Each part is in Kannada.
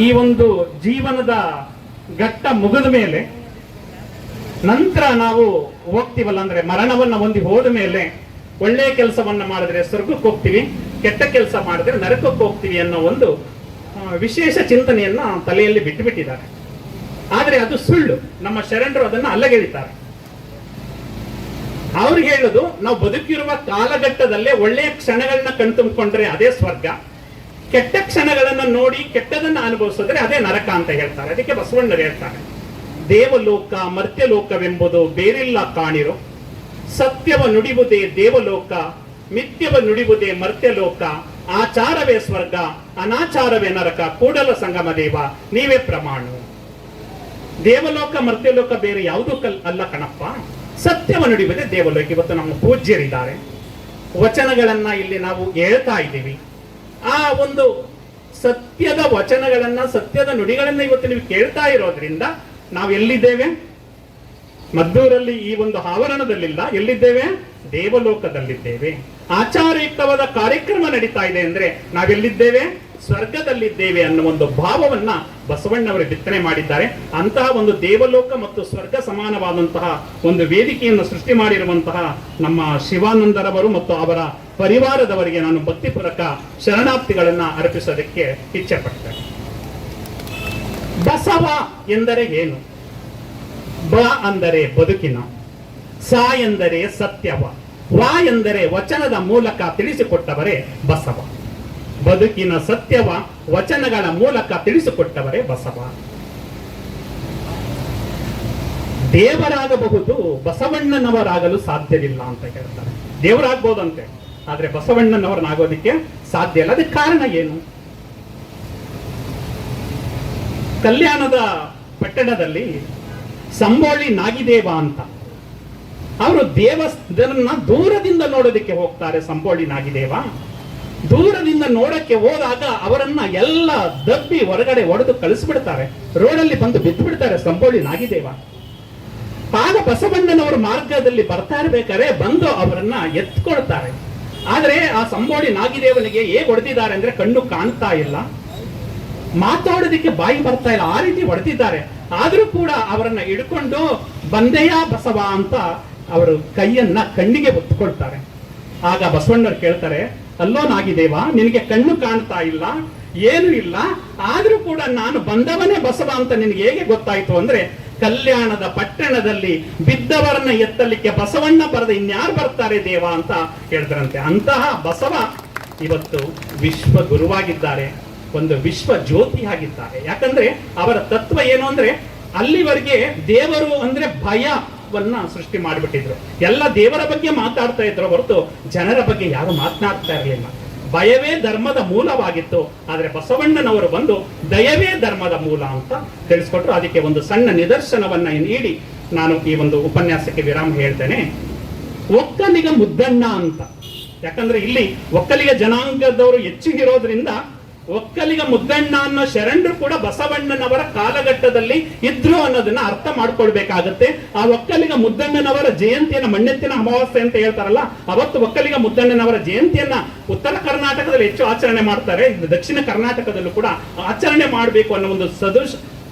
ಈ ಒಂದು ಜೀವನದ ಘಟ್ಟ ಮುಗಿದ ಮೇಲೆ ನಂತರ ನಾವು ಹೋಗ್ತೀವಲ್ಲ, ಅಂದ್ರೆ ಮರಣವನ್ನ ಹೊಂದಿ ಹೋದ ಮೇಲೆ ಒಳ್ಳೆಯ ಕೆಲಸವನ್ನ ಮಾಡಿದ್ರೆ ಸ್ವರ್ಗಕ್ಕೆ ಹೋಗ್ತೀವಿ, ಕೆಟ್ಟ ಕೆಲಸ ಮಾಡಿದ್ರೆ ನರಕಕ್ಕೆ ಹೋಗ್ತೀವಿ ಅನ್ನೋ ಒಂದು ವಿಶೇಷ ಚಿಂತನೆಯನ್ನ ತಲೆಯಲ್ಲಿ ಬಿಟ್ಟುಬಿಟ್ಟಿದ್ದಾರೆ. ಆದ್ರೆ ಅದು ಸುಳ್ಳು. ನಮ್ಮ ಶರಣರು ಅದನ್ನ ಅಲ್ಲಗೆಳಿತಾರೆ. ಅವ್ರಿಗೆ ಹೇಳುದು, ನಾವು ಬದುಕಿರುವ ಕಾಲಘಟ್ಟದಲ್ಲೇ ಒಳ್ಳೆಯ ಕ್ಷಣಗಳನ್ನ ಕಣ್ತುಂಬಿಕೊಂಡ್ರೆ ಅದೇ ಸ್ವರ್ಗ, ಕೆಟ್ಟ ಕ್ಷಣಗಳನ್ನ ನೋಡಿ ಕೆಟ್ಟದನ್ನ ಅನುಭವಿಸಿದ್ರೆ ಅದೇ ನರಕ ಅಂತ ಹೇಳ್ತಾರೆ. ಅದಕ್ಕೆ ಬಸವಣ್ಣರು ಹೇಳ್ತಾರೆ, ದೇವಲೋಕ ಮರ್ತ್ಯಲೋಕವೆಂಬುದು ಬೇರಿಲ್ಲ ಕಾಣಿರೋ, ಸತ್ಯವ ನುಡಿಬುದೇ ದೇವಲೋಕ, ಮಿಥ್ಯವ ನುಡಿಬುದೇ ಮರ್ತ್ಯಲೋಕ, ಆಚಾರವೇ ಸ್ವರ್ಗ ಅನಾಚಾರವೇ ನರಕ, ಕೂಡಲ ಸಂಗಮ ದೇವ ನೀವೇ ಪ್ರಮಾಣ. ದೇವಲೋಕ ಮರ್ತ್ಯಲೋಕ ಬೇರೆ ಯಾವುದೂ ಅಲ್ಲ ಕಣಪ್ಪ, ಸತ್ಯವ ನುಡಿಬುದೇ ದೇವಲೋಕ. ಇವತ್ತು ನಮ್ಮ ಪೂಜ್ಯರಿದ್ದಾರೆ, ವಚನಗಳನ್ನ ಇಲ್ಲಿ ನಾವು ಹೇಳ್ತಾ ಇದ್ದೀವಿ. ಆ ಒಂದು ಸತ್ಯದ ವಚನಗಳನ್ನ, ಸತ್ಯದ ನುಡಿಗಳನ್ನ ಇವತ್ತು ನೀವು ಕೇಳ್ತಾ ಇರೋದ್ರಿಂದ ನಾವು ಎಲ್ಲಿದ್ದೇವೆ? ಮದ್ದೂರಲ್ಲಿ ಈ ಒಂದು ಆವರಣದಲ್ಲಿಲ್ಲ, ಎಲ್ಲಿದ್ದೇವೆ? ದೇವಲೋಕದಲ್ಲಿದ್ದೇವೆ. ಆಚಾರಯುಕ್ತವಾದ ಕಾರ್ಯಕ್ರಮ ನಡೀತಾ ಇದೆ ಅಂದ್ರೆ ನಾವೆಲ್ಲಿದ್ದೇವೆ? ಸ್ವರ್ಗದಲ್ಲಿದ್ದೇವೆ ಅನ್ನೋ ಒಂದು ಭಾವವನ್ನ ಬಸವಣ್ಣವರು ಬಿತ್ತನೆ ಮಾಡಿದ್ದಾರೆ. ಅಂತಹ ಒಂದು ದೇವಲೋಕ ಮತ್ತು ಸ್ವರ್ಗ ಸಮಾನವಾದಂತಹ ಒಂದು ವೇದಿಕೆಯನ್ನು ಸೃಷ್ಟಿ ಮಾಡಿರುವಂತಹ ನಮ್ಮ ಶಿವಾನಂದರವರು ಮತ್ತು ಅವರ ಪರಿವಾರದವರಿಗೆ ನಾನು ಭಕ್ತಿಪೂರ್ವಕ ಶರಣಾರ್ಥಿಗಳನ್ನ ಅರ್ಪಿಸೋದಕ್ಕೆ ಇಚ್ಛೆ ಪಡ್ತೇನೆ. ಬಸವ ಎಂದರೆ ಏನು? ಬ ಅಂದರೆ ಬದುಕಿನ, ಸ ಎಂದರೆ ಸತ್ಯವ, ವ ಎಂದರೆ ವಚನದ ಮೂಲಕ ತಿಳಿಸಿಕೊಟ್ಟವರೇ ಬಸವ. ಬದುಕಿನ ಸತ್ಯವ ವಚನಗಳ ಮೂಲಕ ತಿಳಿಸಿಕೊಟ್ಟವರೇ ಬಸವ. ದೇವರಾಗಬಹುದು, ಬಸವಣ್ಣನವರಾಗಲು ಸಾಧ್ಯವಿಲ್ಲ ಅಂತ ಹೇಳ್ತಾರೆ. ದೇವರಾಗ್ಬೋದಂತೆ, ಆದ್ರೆ ಬಸವಣ್ಣನವರನ್ನಾಗೋದಿಕ್ಕೆ ಸಾಧ್ಯ ಇಲ್ಲ. ಅದಕ್ಕೆ ಕಾರಣ ಏನು? ಕಲ್ಯಾಣದ ಪಟ್ಟಣದಲ್ಲಿ ಸಂಬೋಳಿ ನಾಗಿದೇವ ಅಂತ ಅವರು ದೇವಸ್ಥಾನ ದೂರದಿಂದ ನೋಡೋದಕ್ಕೆ ಹೋಗ್ತಾರೆ. ಸಂಬೋಳಿ ನಾಗಿದೇವ ದೂರದಿಂದ ನೋಡಕ್ಕೆ ಹೋದಾಗ ಅವರನ್ನ ಎಲ್ಲ ದಬ್ಬಿ ಹೊರಗಡೆ ಹೊಡೆದು ಕಳಿಸ್ಬಿಡ್ತಾರೆ, ರೋಡಲ್ಲಿ ಬಂದು ಬಿದ್ದು ಬಿಡ್ತಾರೆ ಸಂಬೋಳಿ ನಾಗಿದೇವ. ಆಗ ಬಸವಣ್ಣನವರು ಮಾರ್ಗದಲ್ಲಿ ಬರ್ತಾ ಇರ್ಬೇಕಾದ್ರೆ ಬಂದು ಅವರನ್ನ ಎತ್ಕೊಳ್ತಾರೆ. ಆದ್ರೆ ಆ ಸಂಬೋಳಿ ನಾಗಿದೇವನಿಗೆ ಹೇಗೆ ಹೊಡೆದಿದ್ದಾರೆ ಅಂದ್ರೆ ಕಣ್ಣು ಕಾಣ್ತಾ ಇಲ್ಲ, ಮಾತಾಡೋದಕ್ಕೆ ಬಾಯಿ ಬರ್ತಾ ಇಲ್ಲ, ಆ ರೀತಿ ಹೊಡೆದಿದ್ದಾರೆ. ಆದ್ರೂ ಕೂಡ ಅವರನ್ನ ಹಿಡ್ಕೊಂಡು ಬಂದೆಯ ಬಸವ ಅಂತ ಅವರು ಕೈಯನ್ನ ಕಣ್ಣಿಗೆ ಒತ್ಕೊಳ್ತಾರೆ. ಆಗ ಬಸವಣ್ಣರು ಕೇಳ್ತಾರೆ, ಅಲ್ಲೋ ನಾಗಿದೇವ, ನಿನಗೆ ಕಣ್ಣು ಕಾಣ್ತಾ ಇಲ್ಲ, ಏನು ಇಲ್ಲ, ಆದ್ರೂ ಕೂಡ ನಾನು ಬಂದವನೇ ಬಸವ ಅಂತ ನಿನಗೆ ಹೇಗೆ ಗೊತ್ತಾಯ್ತು ಅಂದ್ರೆ, ಕಲ್ಯಾಣದ ಪಟ್ಟಣದಲ್ಲಿ ಬಿದ್ದವರನ್ನ ಎತ್ತಲಿಕ್ಕೆ ಬಸವಣ್ಣ ಬರದ ಇನ್ಯಾರು ಬರ್ತಾರೆ ದೇವ ಅಂತ ಹೇಳ್ತಾರಂತೆ. ಅಂತಹ ಬಸವ ಇವತ್ತು ವಿಶ್ವ ಗುರುವಾಗಿದ್ದಾರೆ, ಒಂದು ವಿಶ್ವ ಜ್ಯೋತಿ ಆಗಿದ್ದಾರೆ. ಯಾಕಂದ್ರೆ ಅವರ ತತ್ವ ಏನು ಅಂದ್ರೆ, ಅಲ್ಲಿವರೆಗೆ ದೇವರು ಅಂದ್ರೆ ಭಯವನ್ನ ಸೃಷ್ಟಿ ಮಾಡಿಬಿಟ್ಟಿದ್ರು. ಎಲ್ಲ ದೇವರ ಬಗ್ಗೆ ಮಾತಾಡ್ತಾ ಇದ್ರು ಹೊರತು ಜನರ ಬಗ್ಗೆ ಯಾರು ಮಾತನಾಡ್ತಾ ಇರಲಿಲ್ಲ. ಭಯವೇ ಧರ್ಮದ ಮೂಲವಾಗಿತ್ತು. ಆದ್ರೆ ಬಸವಣ್ಣನವರು ಬಂದು ದಯವೇ ಧರ್ಮದ ಮೂಲ ಅಂತ ತಿಳಿಸ್ಕೊಟ್ರು. ಅದಕ್ಕೆ ಒಂದು ಸಣ್ಣ ನಿದರ್ಶನವನ್ನ ನೀಡಿ ನಾನು ಈ ಒಂದು ಉಪನ್ಯಾಸಕ್ಕೆ ವಿರಾಮ ಹೇಳ್ತೇನೆ. ಒಕ್ಕಲಿಗ ಮುದ್ದಣ್ಣ ಅಂತ, ಯಾಕಂದ್ರೆ ಇಲ್ಲಿ ಒಕ್ಕಲಿಗ ಜನಾಂಗದವರು ಹೆಚ್ಚಿಗಿರೋದ್ರಿಂದ ಒಕ್ಕಲಿಗ ಮುದ್ದಣ್ಣ ಅನ್ನೋ ಶರಣರು ಕೂಡ ಬಸವಣ್ಣನವರ ಕಾಲಘಟ್ಟದಲ್ಲಿ ಇದ್ರು ಅನ್ನೋದನ್ನ ಅರ್ಥ ಮಾಡ್ಕೊಳ್ಬೇಕಾಗತ್ತೆ. ಆ ಒಕ್ಕಲಿಗ ಮುದ್ದಣ್ಣನವರ ಜಯಂತಿಯನ್ನ ಮಣ್ಣೆತ್ತಿನ ಅಮಾವಾಸ್ಯೆ ಅಂತ ಹೇಳ್ತಾರಲ್ಲ, ಅವತ್ತು ಒಕ್ಕಲಿಗ ಮುದ್ದಣ್ಣನವರ ಜಯಂತಿಯನ್ನ ಉತ್ತರ ಕರ್ನಾಟಕದಲ್ಲಿ ಹೆಚ್ಚು ಆಚರಣೆ ಮಾಡ್ತಾರೆ, ದಕ್ಷಿಣ ಕರ್ನಾಟಕದಲ್ಲೂ ಕೂಡ ಆಚರಣೆ ಮಾಡಬೇಕು ಅನ್ನೋ ಒಂದು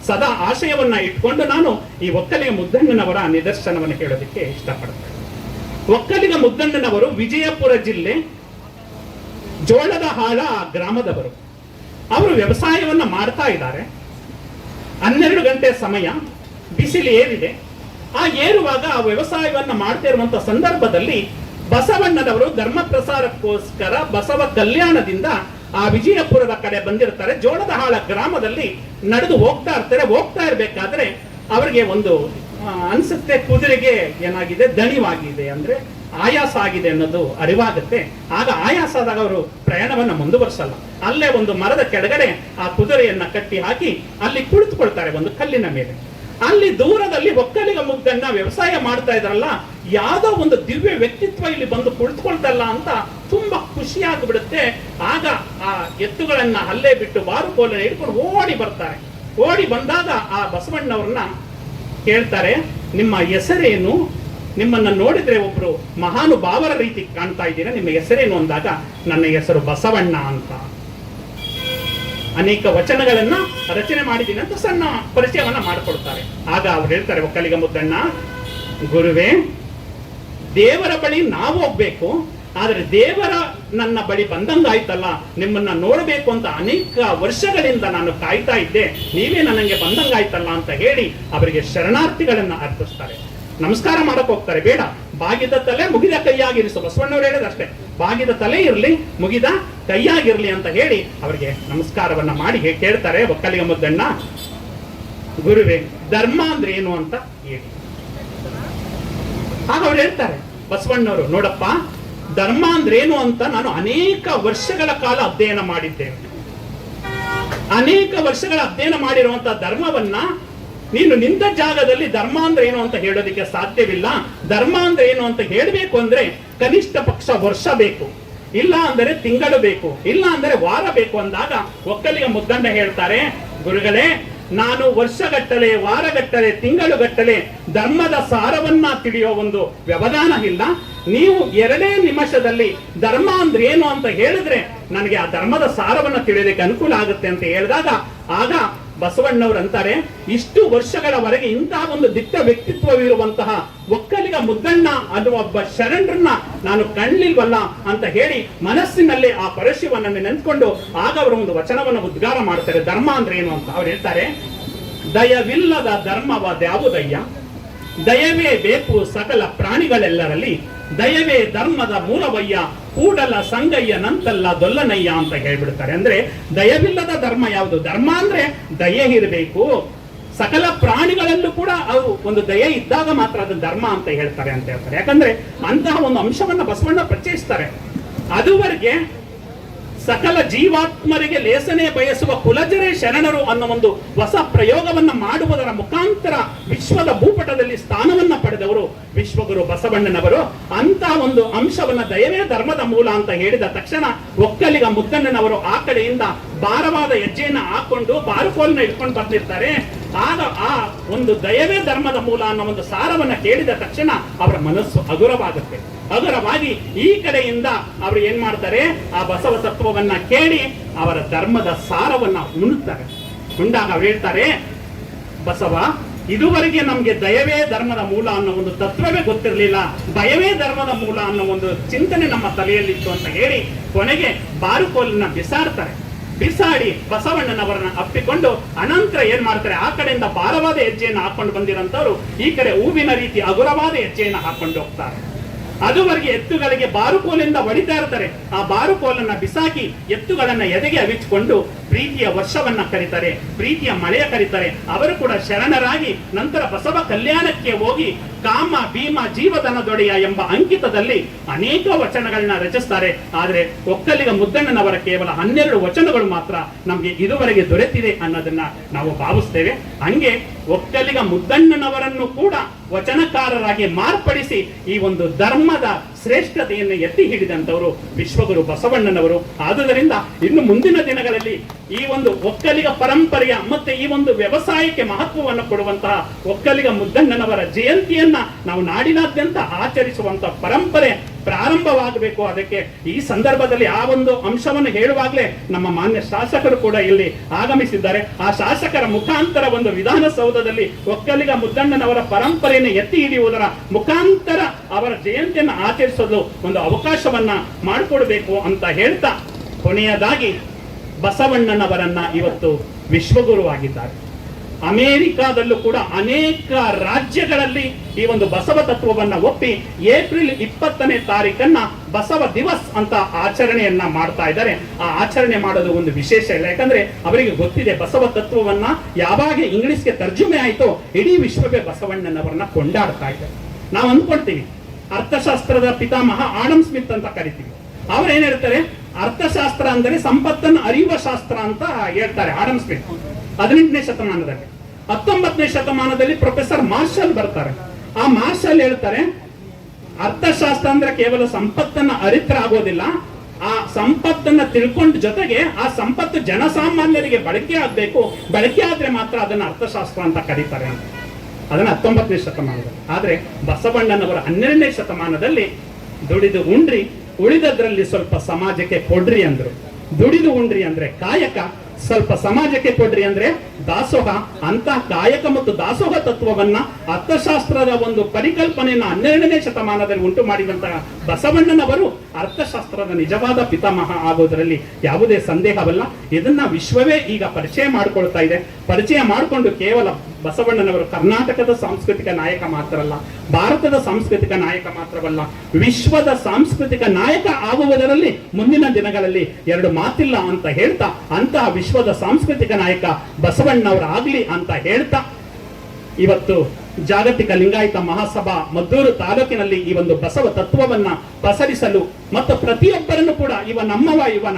ಸದಾ ಆಶಯವನ್ನ ಇಟ್ಕೊಂಡು ನಾನು ಈ ಒಕ್ಕಲಿಗ ಮುದ್ದಣ್ಣನವರ ನಿದರ್ಶನವನ್ನು ಹೇಳೋದಕ್ಕೆ ಇಷ್ಟಪಡ್ತೇನೆ. ಒಕ್ಕಲಿಗ ಮುದ್ದಣ್ಣನವರು ವಿಜಯಪುರ ಜಿಲ್ಲೆ ಜೋಳದ ಹಾಳ ಗ್ರಾಮದವರು. ಅವರು ವ್ಯವಸಾಯವನ್ನ ಮಾಡ್ತಾ ಇದ್ದಾರೆ. 12 ಗಂಟೆ ಸಮಯ, ಬಿಸಿಲು ಏರಿದೆ. ಆ ಏರುವಾಗ ಆ ವ್ಯವಸಾಯವನ್ನ ಮಾಡ್ತಾ ಇರುವಂತಹ ಸಂದರ್ಭದಲ್ಲಿ ಬಸವಣ್ಣನವರು ಧರ್ಮ ಪ್ರಸಾರಕ್ಕೋಸ್ಕರ ಬಸವ ಕಲ್ಯಾಣದಿಂದ ಆ ವಿಜಯಪುರದ ಕಡೆ ಬಂದಿರ್ತಾರೆ. ಜೋಳದ ಹಾಳ ಗ್ರಾಮದಲ್ಲಿ ನಡೆದು ಹೋಗ್ತಾ ಇರ್ತಾರೆ. ಹೋಗ್ತಾ ಇರ್ಬೇಕಾದ್ರೆ ಅವರಿಗೆ ಒಂದು ಅನ್ಸುತ್ತೆ, ಕುದುರೆಗೆ ಏನಾಗಿದೆ, ದಣಿವಾಗಿದೆ, ಅಂದ್ರೆ ಆಯಾಸ ಆಗಿದೆ ಅನ್ನೋದು ಅರಿವಾಗುತ್ತೆ. ಆಗ ಆಯಾಸ ಆದಾಗ ಅವರು ಪ್ರಯಾಣವನ್ನ ಮುಂದುವರಿಸಲ್ಲ. ಅಲ್ಲೇ ಒಂದು ಮರದ ಕೆಳಗಡೆ ಆ ಕುದುರೆಯನ್ನ ಕಟ್ಟಿ ಹಾಕಿ ಅಲ್ಲಿ ಕುಳಿತುಕೊಳ್ತಾರೆ ಒಂದು ಕಲ್ಲಿನ ಮೇಲೆ. ಅಲ್ಲಿ ದೂರದಲ್ಲಿ ಒಕ್ಕಲಿಗ ಮುದ್ದಣ್ಣ ವ್ಯವಸಾಯ ಮಾಡ್ತಾ ಇದ್ರಲ್ಲ, ಯಾವ್ದೋ ಒಂದು ದಿವ್ಯ ವ್ಯಕ್ತಿತ್ವ ಇಲ್ಲಿ ಬಂದು ಕುಳಿತುಕೊಳ್ತಲ್ಲ ಅಂತ ತುಂಬಾ ಖುಷಿ ಆಗಿಬಿಡುತ್ತೆ. ಆಗ ಆ ಎತ್ತುಗಳನ್ನ ಅಲ್ಲೇ ಬಿಟ್ಟು ಬಾರುಕೋಲನ್ನ ಹಿಡ್ಕೊಂಡು ಓಡಿ ಬರ್ತಾರೆ. ಓಡಿ ಬಂದಾಗ ಆ ಬಸವಣ್ಣವ್ರನ್ನ ಕೇಳ್ತಾರೆ, ನಿಮ್ಮ ಹೆಸರೇನು? ನಿಮ್ಮನ್ನ ನೋಡಿದ್ರೆ ಒಬ್ರು ಮಹಾನುಭಾವರ ರೀತಿ ಕಾಣ್ತಾ ಇದ್ದೀರಾ, ನಿಮ್ಮ ಹೆಸರೇನು ಅಂದಾಗ ನನ್ನ ಹೆಸರು ಬಸವಣ್ಣ ಅಂತ. ಅನೇಕ ವಚನಗಳನ್ನ ರಚನೆ ಮಾಡಿದ್ದೀನಿ ಅಂತ ಸಣ್ಣ ಪರಿಚಯವನ್ನ ಮಾಡಿಕೊಡ್ತಾರೆ. ಆಗ ಅವ್ರು ಹೇಳ್ತಾರೆ, ಒಕ್ಕಲಿಗ ಮುದ್ದಣ್ಣ, ಗುರುವೇ, ದೇವರ ಬಳಿ ನಾವು ಹೋಗ್ಬೇಕು, ಆದ್ರೆ ದೇವರ ನನ್ನ ಬಳಿ ಬಂದಂಗಾಯ್ತಲ್ಲ, ನಿಮ್ಮನ್ನ ನೋಡಬೇಕು ಅಂತ ಅನೇಕ ವರ್ಷಗಳಿಂದ ನಾನು ಕಾಯ್ತಾ ಇದ್ದೆ, ನೀವೇ ನನಗೆ ಬಂದಂಗಾಯ್ತಲ್ಲ ಅಂತ ಹೇಳಿ ಅವರಿಗೆ ಶರಣಾರ್ಥಿಗಳನ್ನ ಅರ್ಪಿಸ್ತಾರೆ. ನಮಸ್ಕಾರ ಮಾಡಕ್ ಹೋಗ್ತಾರೆ. ಬೇಡ, ಬಾಗಿದ ತಲೆ ಮುಗಿದ ಕೈಯಾಗಿರಿಸು. ಬಸವಣ್ಣವ್ರು ಹೇಳೋದಷ್ಟೇ, ಬಾಗಿದ ತಲೆ ಇರ್ಲಿ, ಮುಗಿದ ಕೈಯಾಗಿರ್ಲಿ ಅಂತ ಹೇಳಿ ಅವರಿಗೆ ನಮಸ್ಕಾರವನ್ನ ಮಾಡಿ ಕೇಳ್ತಾರೆ, ಒಕ್ಕಲಿಗ ಮುದ್ದಣ್ಣ, ಗುರುವೇ, ಧರ್ಮ ಅಂದ್ರೆ ಏನು ಅಂತ ಹೇಳಿ. ಆಗ ಅವ್ರು ಹೇಳ್ತಾರೆ ಬಸವಣ್ಣವರು, ನೋಡಪ್ಪ, ಧರ್ಮ ಅಂದ್ರೆ ಏನು ಅಂತ ನಾನು ಅನೇಕ ವರ್ಷಗಳ ಕಾಲ ಅಧ್ಯಯನ ಮಾಡಿದ್ದೇನೆ. ಅನೇಕ ವರ್ಷಗಳ ಅಧ್ಯಯನ ಮಾಡಿರುವಂತಹ ಧರ್ಮವನ್ನ ನೀನು ನಿಂತ ಜಾಗದಲ್ಲಿ ಧರ್ಮ ಅಂದ್ರೆ ಏನು ಅಂತ ಹೇಳೋದಕ್ಕೆ ಸಾಧ್ಯವಿಲ್ಲ. ಧರ್ಮ ಅಂದ್ರೆ ಏನು ಅಂತ ಹೇಳಬೇಕು ಅಂದ್ರೆ ಕನಿಷ್ಠ ಪಕ್ಷ ವರ್ಷ ಬೇಕು, ಇಲ್ಲ ಅಂದರೆ ತಿಂಗಳು ಬೇಕು, ಇಲ್ಲ ಅಂದರೆ ವಾರ ಬೇಕು ಅಂದಾಗ ಒಕ್ಕಲಿಗ ಮುದ್ದಣ್ಣ ಹೇಳ್ತಾರೆ, ಗುರುಗಳೇ, ನಾನು ವರ್ಷಗಟ್ಟಲೆ, ವಾರಗಟ್ಟಲೆ, ತಿಂಗಳುಗಟ್ಟಲೆ ಧರ್ಮದ ಸಾರವನ್ನ ತಿಳಿಯೋ ಒಂದು ವ್ಯವಧಾನ ಇಲ್ಲ. ನೀವು 2 ನಿಮಿಷದಲ್ಲಿ ಧರ್ಮ ಅಂದ್ರೆ ಏನು ಅಂತ ಹೇಳಿದ್ರೆ ನನಗೆ ಆ ಧರ್ಮದ ಸಾರವನ್ನ ತಿಳಿಯೋದಕ್ಕೆ ಅನುಕೂಲ ಆಗುತ್ತೆ ಅಂತ ಹೇಳಿದಾಗ, ಆಗ ಬಸವಣ್ಣವ್ರು ಅಂತಾರೆ, ಇಷ್ಟು ವರ್ಷಗಳವರೆಗೆ ಇಂತಹ ಒಂದು ದಿಟ್ಟ ವ್ಯಕ್ತಿತ್ವವಿರುವಂತಹ ಒಕ್ಕಲಿಗ ಮುದ್ದಣ್ಣ ಅನ್ನುವ ಒಬ್ಬ ಶರಣರನ್ನ ನಾನು ಕಾಣಲಿಲ್ವಲ್ಲ ಅಂತ ಹೇಳಿ ಮನಸ್ಸಿನಲ್ಲಿ ಆ ಪರಶಿವನನ್ನು ನೆನೆದುಕೊಂಡು ಆಗ ಅವರು ಒಂದು ವಚನವನ್ನು ಉದ್ಗಾರ ಮಾಡ್ತಾರೆ. ಧರ್ಮ ಅಂದ್ರೆ ಏನು ಅಂತ ಅವ್ರು ಹೇಳ್ತಾರೆ, ದಯವಿಲ್ಲದ ಧರ್ಮವಾದ್ಯಾವುದಯ್ಯ, ದಯವೇ ಬೇಕು ಸಕಲ ಪ್ರಾಣಿಗಳೆಲ್ಲರಲ್ಲಿ, ದಯವೇ ಧರ್ಮದ ಮೂಲವಯ್ಯ, ಕೂಡಲ ಸಂಗಯ್ಯನಂತಲ್ಲ ದೊಲ್ಲನಯ್ಯ ಅಂತ ಹೇಳ್ಬಿಡ್ತಾರೆ. ಅಂದ್ರೆ ದಯವಿಲ್ಲದ ಧರ್ಮ ಯಾವುದು? ಧರ್ಮ ಅಂದ್ರೆ ದಯೆ ಇರಬೇಕು, ಸಕಲ ಪ್ರಾಣಿಗಳಲ್ಲೂ ಕೂಡ ಅದು ಒಂದು ದಯೆ ಇದ್ದಾಗ ಮಾತ್ರ ಅದು ಧರ್ಮ ಅಂತ ಹೇಳ್ತಾರೆ ಅಂತ ಹೇಳ್ತಾರೆ. ಯಾಕಂದ್ರೆ ಅಂತಹ ಒಂದು ಅಂಶವನ್ನ ಬಸವಣ್ಣ ಪರಿಚಯಿಸ್ತಾರೆ. ಅದುವರೆಗೆ ಸಕಲ ಜೀವಾತ್ಮರಿಗೆ ಲೇಸನೆ ಬಯಸುವ ಕುಲಜರೇ ಶರಣರು ಅನ್ನೋ ಒಂದು ಹೊಸ ಪ್ರಯೋಗವನ್ನ ಮಾಡುವುದರ ಮುಖಾಂತರ ವಿಶ್ವದ ಭೂಪಟದಲ್ಲಿ ಸ್ಥಾನವನ್ನ ಪಡೆದವರು ವಿಶ್ವಗುರು ಬಸವಣ್ಣನವರು. ಅಂತ ಒಂದು ಅಂಶವನ್ನ ದಯವೇ ಧರ್ಮದ ಮೂಲ ಅಂತ ಹೇಳಿದ ತಕ್ಷಣ ಒಕ್ಕಲಿಗ ಮುದ್ದಣ್ಣನವರು ಆ ಕಡೆಯಿಂದ ಭಾರವಾದ ಹೆಜ್ಜೆಯನ್ನ ಹಾಕೊಂಡು ಬಾರುಕೋಲನ್ನ ಇಟ್ಕೊಂಡು ಬರ್ತಿರ್ತಾರೆ. ಆಗ ಆ ಒಂದು ದಯವೇ ಧರ್ಮದ ಮೂಲ ಅನ್ನೋ ಒಂದು ಸಾರವನ್ನ ಕೇಳಿದ ತಕ್ಷಣ ಅವರ ಮನಸ್ಸು ಹಗುರವಾಗುತ್ತೆ. ಹಗುರವಾಗಿ ಈ ಕಡೆಯಿಂದ ಅವರು ಏನ್ ಮಾಡ್ತಾರೆ, ಆ ಬಸವ ತತ್ವವನ್ನ ಕೇಳಿ ಅವರ ಧರ್ಮದ ಸಾರವನ್ನ ಉಣ್ಣುತ್ತಾರೆ. ಉಂಡಾಗ ಅವ್ರು ಹೇಳ್ತಾರೆ, ಬಸವ, ಇದುವರೆಗೆ ನಮ್ಗೆ ದಯವೇ ಧರ್ಮದ ಮೂಲ ಅನ್ನೋ ಒಂದು ತತ್ವವೇ ಗೊತ್ತಿರಲಿಲ್ಲ, ಭಯವೇ ಧರ್ಮದ ಮೂಲ ಅನ್ನೋ ಒಂದು ಚಿಂತನೆ ನಮ್ಮ ತಲೆಯಲ್ಲಿತ್ತು ಅಂತ ಹೇಳಿ ಕೊನೆಗೆ ಬಾರುಕೋಲನ್ನ ಬಿಸಾಡ್ತಾರೆ. ಬಿಸಾಡಿ ಬಸವಣ್ಣನವರನ್ನ ಅಪ್ಪಿಕೊಂಡು ಅನಂತರ ಏನ್ ಮಾಡ್ತಾರೆ, ಆ ಕಡೆಯಿಂದ ಭಾರವಾದ ಹೆಜ್ಜೆಯನ್ನು ಹಾಕೊಂಡು ಬಂದಿರಂತವ್ರು ಈ ಕಡೆ ಹೂವಿನ ರೀತಿ ಹಗುರವಾದ ಹೆಜ್ಜೆಯನ್ನು ಹಾಕೊಂಡು ಹೋಗ್ತಾರೆ. ಅದುವರೆಗೆ ಎತ್ತುಗಳಿಗೆ ಬಾರುಕೋಲಿಂದ ಹೊಡಿತಾ ಇರ್ತಾರೆ. ಆ ಬಾರುಕೋಲನ್ನ ಬಿಸಾಕಿ ಎತ್ತುಗಳನ್ನ ಎದೆಗೆ ಅವಿಚಿಕೊಂಡು ಪ್ರೀತಿಯ ವರ್ಷವನ್ನ ಕರೀತಾರೆ, ಪ್ರೀತಿಯ ಮಳೆಯ ಕರೀತಾರೆ. ಅವರು ಕೂಡ ಶರಣರಾಗಿ ನಂತರ ಬಸವ ಕಲ್ಯಾಣಕ್ಕೆ ಹೋಗಿ ಕಾಮ ಭೀಮ ಜೀವಧನದೊಡೆಯ ಎಂಬ ಅಂಕಿತದಲ್ಲಿ ಅನೇಕ ವಚನಗಳನ್ನ ರಚಿಸ್ತಾರೆ. ಆದ್ರೆ ಒಕ್ಕಲಿಗ ಮುದ್ದಣ್ಣನವರ ಕೇವಲ 12 ವಚನಗಳು ಮಾತ್ರ ನಮ್ಗೆ ಇದುವರೆಗೆ ದೊರೆತಿದೆ ಅನ್ನೋದನ್ನ ನಾವು ಭಾವಿಸ್ತೇವೆ. ಹಂಗೆ ಒಕ್ಕಲಿಗ ಮುದ್ದಣ್ಣನವರನ್ನು ಕೂಡ ವಚನಕಾರರಾಗಿ ಮಾರ್ಪಡಿಸಿ ಈ ಒಂದು ಧರ್ಮದ ಶ್ರೇಷ್ಠತೆಯನ್ನು ಎತ್ತಿ ಹಿಡಿದಂತವರು ವಿಶ್ವಗುರು ಬಸವಣ್ಣನವರು. ಆದುದರಿಂದ ಇನ್ನು ಮುಂದಿನ ದಿನಗಳಲ್ಲಿ ಈ ಒಂದು ಒಕ್ಕಲಿಗ ಪರಂಪರೆಯ ಮತ್ತೆ ಈ ಒಂದು ವ್ಯವಸಾಯಕ್ಕೆ ಮಹತ್ವವನ್ನು ಕೊಡುವಂತಹ ಒಕ್ಕಲಿಗ ಮುದ್ದಣ್ಣನವರ ಜಯಂತಿಯನ್ನ ನಾವು ನಾಡಿನಾದ್ಯಂತ ಆಚರಿಸುವಂತಹ ಪರಂಪರೆ ಪ್ರಾರಂಭವಾಗಬೇಕು. ಅದಕ್ಕೆ ಈ ಸಂದರ್ಭದಲ್ಲಿ ಆ ಒಂದು ಅಂಶವನ್ನು ಹೇಳುವಾಗಲೇ ನಮ್ಮ ಮಾನ್ಯ ಶಾಸಕರು ಕೂಡ ಇಲ್ಲಿ ಆಗಮಿಸಿದ್ದಾರೆ. ಆ ಶಾಸಕರ ಮುಖಾಂತರ ಒಂದು ವಿಧಾನಸೌಧದಲ್ಲಿ ಒಕ್ಕಲಿಗ ಮುದ್ದಣ್ಣನವರ ಪರಂಪರೆಯನ್ನು ಎತ್ತಿ ಹಿಡಿಯುವುದರ ಮುಖಾಂತರ ಅವರ ಜಯಂತಿಯನ್ನು ಆಚರಿಸಲು ಒಂದು ಅವಕಾಶವನ್ನ ಮಾಡಿಕೊಡ್ಬೇಕು ಅಂತ ಹೇಳ್ತಾ, ಕೊನೆಯದಾಗಿ ಬಸವಣ್ಣನವರನ್ನ ಇವತ್ತು ವಿಶ್ವಗುರು ಆಗಿದ್ದಾರೆ. ಅಮೆರಿಕಾದಲ್ಲೂ ಕೂಡ ಅನೇಕ ರಾಜ್ಯಗಳಲ್ಲಿ ಈ ಒಂದು ಬಸವ ತತ್ವವನ್ನ ಒಪ್ಪಿ ಏಪ್ರಿಲ್ 20ನೇ ತಾರೀಕನ್ನ ಬಸವ ದಿವಸ್ ಅಂತ ಆಚರಣೆಯನ್ನ ಮಾಡ್ತಾ ಇದ್ದಾರೆ. ಆ ಆಚರಣೆ ಮಾಡೋದು ಒಂದು ವಿಶೇಷ ಇಲ್ಲ, ಯಾಕಂದ್ರೆ ಅವರಿಗೆ ಗೊತ್ತಿದೆ ಬಸವ ತತ್ವವನ್ನ ಯಾವಾಗ ಇಂಗ್ಲಿಷ್ಗೆ ತರ್ಜುಮೆ ಆಯ್ತೋ ಇಡೀ ವಿಶ್ವವೇ ಬಸವಣ್ಣನವರನ್ನ ಕೊಂಡಾಡ್ತಾ ಇದೆ. ನಾವು ಅಂದ್ಕೊಳ್ತೀವಿ ಅರ್ಥಶಾಸ್ತ್ರದ ಪಿತಾಮಹ ಆಡಮ್ ಸ್ಮಿತ್ ಅಂತ ಕರಿತೀವಿ. ಅವ್ರು ಏನ್ ಹೇಳ್ತಾರೆ, ಅರ್ಥಶಾಸ್ತ್ರ ಅಂದರೆ ಸಂಪತ್ತನ್ನು ಅರಿಯುವ ಶಾಸ್ತ್ರ ಅಂತ ಹೇಳ್ತಾರೆ ಆಡಮ್ ಸ್ಮಿತ್ 18ನೇ ಶತಮಾನದಲ್ಲಿ. 19ನೇ ಶತಮಾನದಲ್ಲಿ ಪ್ರೊಫೆಸರ್ ಮಾರ್ಷಲ್ ಬರ್ತಾರೆ. ಆ ಮಾರ್ಷಲ್ ಹೇಳ್ತಾರೆ, ಅರ್ಥಶಾಸ್ತ್ರ ಅಂದ್ರೆ ಕೇವಲ ಸಂಪತ್ತನ್ನ ಅರಿತರಾಗೋದಿಲ್ಲ, ಆ ಸಂಪತ್ತನ್ನ ತಿಳ್ಕೊಂಡ ಜೊತೆಗೆ ಆ ಸಂಪತ್ತು ಜನಸಾಮಾನ್ಯರಿಗೆ ಬಳಕೆ ಆಗ್ಬೇಕು, ಬಳಕೆ ಆದ್ರೆ ಮಾತ್ರ ಅದನ್ನ ಅರ್ಥಶಾಸ್ತ್ರ ಅಂತ ಕರೀತಾರೆ ಅಂತ. ಅದನ್ನ 19ನೇ ಶತಮಾನದಲ್ಲಿ. ಆದ್ರೆ ಬಸವಣ್ಣನವರ 12ನೇ ಶತಮಾನದಲ್ಲಿ ದುಡಿದು ಉಂಡ್ರಿ, ಉಳಿದದ್ರಲ್ಲಿ ಸ್ವಲ್ಪ ಸಮಾಜಕ್ಕೆ ಕೊಡ್ರಿ ಅಂದ್ರು. ದುಡಿದು ಉಂಡ್ರಿ ಅಂದ್ರೆ ಕಾಯಕ, ಸ್ವಲ್ಪ ಸಮಾಜಕ್ಕೆ ಕೊಡ್ರಿ ಅಂದ್ರೆ ದಾಸೋಹ. ಅಂತ ಕಾಯಕ ಮತ್ತು ದಾಸೋಹ ತತ್ವವನ್ನ ಅರ್ಥಶಾಸ್ತ್ರದ ಒಂದು ಪರಿಕಲ್ಪನೆಯನ್ನ 12ನೇ ಶತಮಾನದಲ್ಲಿ ಉಂಟು ಮಾಡಿದಂತಹ ಬಸವಣ್ಣನವರು ಅರ್ಥಶಾಸ್ತ್ರದ ನಿಜವಾದ ಪಿತಾಮಹ ಆಗೋದರಲ್ಲಿ ಯಾವುದೇ ಸಂದೇಹವಲ್ಲ. ಇದನ್ನ ವಿಶ್ವವೇ ಈಗ ಪರಿಚಯ ಮಾಡಿಕೊಳ್ತಾ ಇದೆ. ಪರಿಚಯ ಮಾಡಿಕೊಂಡು ಕೇವಲ ಬಸವಣ್ಣನವರು ಕರ್ನಾಟಕದ ಸಾಂಸ್ಕೃತಿಕ ನಾಯಕ ಮಾತ್ರ ಅಲ್ಲ, ಭಾರತದ ಸಾಂಸ್ಕೃತಿಕ ನಾಯಕ ಮಾತ್ರವಲ್ಲ, ವಿಶ್ವದ ಸಾಂಸ್ಕೃತಿಕ ನಾಯಕ ಆಗುವುದರಲ್ಲಿ ಮುಂದಿನ ದಿನಗಳಲ್ಲಿ ಎರಡು ಮಾತಿಲ್ಲ ಅಂತ ಹೇಳ್ತಾ, ಅಂತಹ ವಿಶ್ವದ ಸಾಂಸ್ಕೃತಿಕ ನಾಯಕ ಬಸವಣ್ಣವರಾಗ್ಲಿ ಅಂತ ಹೇಳ್ತಾ, ಇವತ್ತು ಜಾಗತಿಕ ಲಿಂಗಾಯತ ಮಹಾಸಭಾ ಮದ್ದೂರು ತಾಲೂಕಿನಲ್ಲಿ ಈ ಒಂದು ಬಸವ ತತ್ವವನ್ನ ಪಸರಿಸಲು ಮತ್ತು ಪ್ರತಿಯೊಬ್ಬರನ್ನು ಕೂಡ ಇವ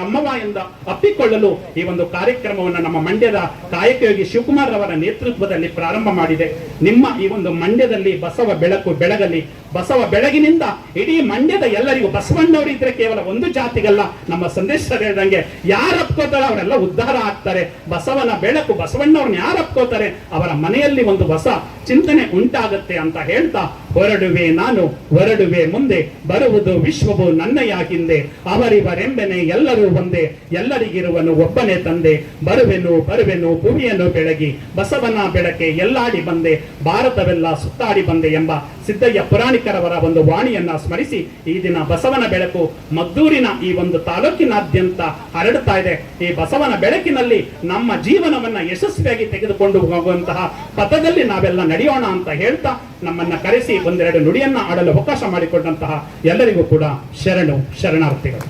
ನಮ್ಮವ ಎಂದು ಅಪ್ಪಿಕೊಳ್ಳಲು ಈ ಒಂದು ಕಾರ್ಯಕ್ರಮವನ್ನು ನಮ್ಮ ಮಂಡ್ಯದ ಕಾಯಕಯೋಗಿ ಶಿವಕುಮಾರ್ ಅವರ ನೇತೃತ್ವದಲ್ಲಿ ಪ್ರಾರಂಭ ಮಾಡಿದೆ. ನಿಮ್ಮ ಈ ಒಂದು ಮಂಡ್ಯದಲ್ಲಿ ಬಸವ ಬೆಳಕು ಬೆಳಗಲಿ. ಬಸವ ಬೆಳಗಿನಿಂದ ಇಡೀ ಮಂಡ್ಯದ ಎಲ್ಲರಿಗೂ, ಬಸವಣ್ಣವರು ಇದ್ರೆ ಕೇವಲ ಒಂದು ಜಾತಿಗಲ್ಲ, ನಮ್ಮ ಸಂದೇಶ ಹೇಳಿದಂಗೆ ಯಾರು ಅಪ್ಕೋತಾರೆ ಅವರೆಲ್ಲ ಉದ್ಧಾರ ಆಗ್ತಾರೆ. ಬಸವನ ಬೆಳಕು, ಬಸವಣ್ಣವ್ರನ್ನ ಯಾರು ಅಪ್ಕೋತಾರೆ ಅವರ ಮನೆಯಲ್ಲಿ ಒಂದು ಹೊಸ ಚಿಂತನೆ ಉಂಟಾಗುತ್ತೆ ಅಂತ ಹೇಳ್ತಾ, ಹೊರಡುವೆ ನಾನು ಹೊರಡುವೆ ಮುಂದೆ, ಬರುವುದು ವಿಶ್ವವು ನನ್ನಯ ಹಿಂದೆ, ಅವರಿವರೆಂಬೆನೆ ಎಲ್ಲರೂ ಒಂದೇ, ಎಲ್ಲರಿಗಿರುವನು ಒಬ್ಬನೇ ತಂದೆ, ಬರುವೆನು ಭೂಮಿಯನ್ನು ಬೆಳಗಿ, ಬಸವನ ಬೆಳಕೆ ಎಲ್ಲಾಡಿ ಬಂದೆ, ಭಾರತವೆಲ್ಲ ಸುತ್ತಾಡಿ ಬಂದೆ ಎಂಬ ಸಿದ್ದಯ್ಯ ಪುರಾಣಿಕರವರ ಒಂದು ವಾಣಿಯನ್ನ ಸ್ಮರಿಸಿ ಈ ದಿನ ಬಸವನ ಬೆಳಕು ಮದ್ದೂರಿನ ಈ ಒಂದು ತಾಲೂಕಿನಾದ್ಯಂತ ಹರಡುತ್ತಾ ಇದೆ. ಈ ಬಸವನ ಬೆಳಕಿನಲ್ಲಿ ನಮ್ಮ ಜೀವನವನ್ನ ಯಶಸ್ವಿಯಾಗಿ ತೆಗೆದುಕೊಂಡು ಹೋಗುವಂತಹ ಪಥದಲ್ಲಿ ನಾವೆಲ್ಲ ನಡೆಯೋಣ ಅಂತ ಹೇಳ್ತಾ, ನಮ್ಮನ್ನ ಕರೆಸಿ ಒಂದೆರಡು ನುಡಿಯನ್ನ ಆಡಲು ಅವಕಾಶ ಮಾಡಿಕೊಂಡಂತಹ ಎಲ್ಲರಿಗೂ ಕೂಡ ಶರಣಾರ್ಥಿಗಳು.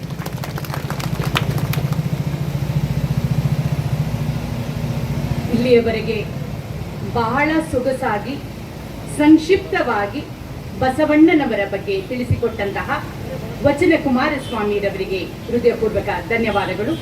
ಇಲ್ಲಿಯವರೆಗೆ ಬಹಳ ಸೊಗಸಾಗಿ ಸಂಕ್ಷಿಪ್ತವಾಗಿ ಬಸವಣ್ಣನವರ ಬಗ್ಗೆ ತಿಳಿಸಿಕೊಟ್ಟಂತಹ ವಚನ ಕುಮಾರಸ್ವಾಮಿರವರಿಗೆ ಹೃದಯಪೂರ್ವಕ ಧನ್ಯವಾದಗಳು.